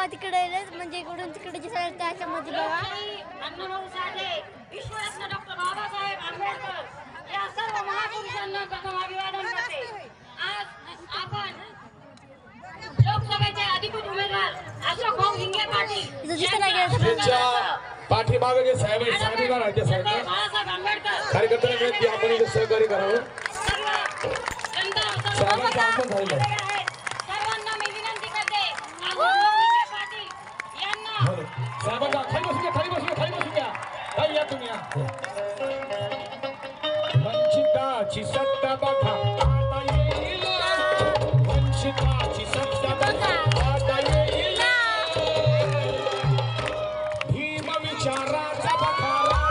बघा तिकडे म्हणजे इकडून तिकडे सगळ्या त्याच्यामध्ये बघा अण्णाभाऊ साठे, विश्वरत्न डॉक्टर बाबासाहेब आंबेडकर या सर्व महापुरुषांना प्रथम अभिवादन करते. आज आपण लोकसभेचे अधिकृत उमेदवार अशोक भाऊ हिंगे पाटील त्यांच्या पाठीमागे जे साहेब आहेत त्या साहेबांना बाळासाहेब आंबेडकर कार्यकर्त्यांना विनंती आपण इथे सहकार्य करावं. साहेबांचं आगमन झालेलं आहे. सर्वांना मी विनंती करते अशोक भाऊ हिंगे पाटील यांना साहेबांना खाली बसून घ्या, खाली बसून घ्या, खाली बसून घ्या. खाली या तुम्ही या. वंचिताची सत्ता बघा आता येईल, वंचिताची सत्ता बघा आता येईल, भीम विचाराचा बखारा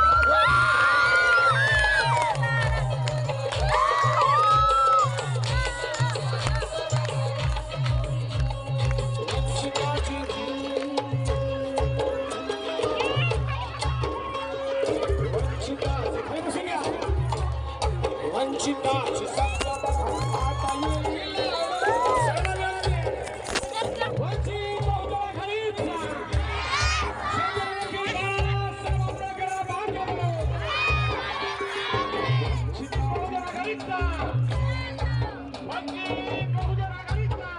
वंचिताची सत्ता बघा आता येईल, वंचित बहुजन आघाडीचा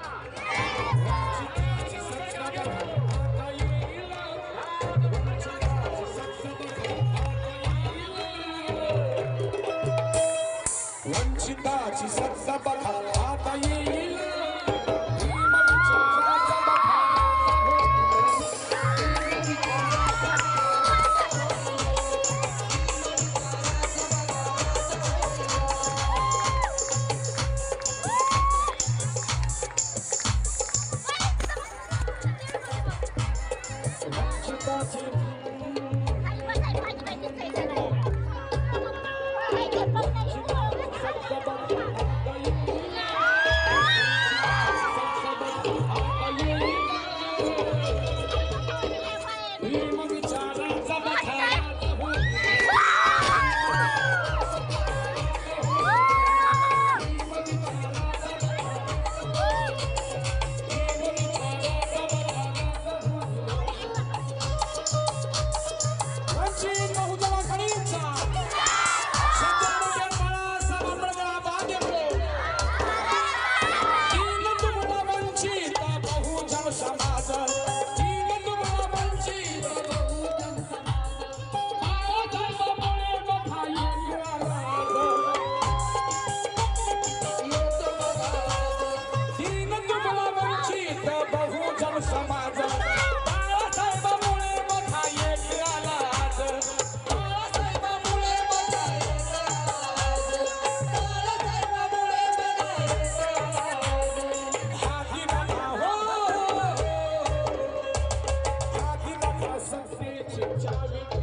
वंचिताची सत्ता बघा आता येईल, भीम विचाराचा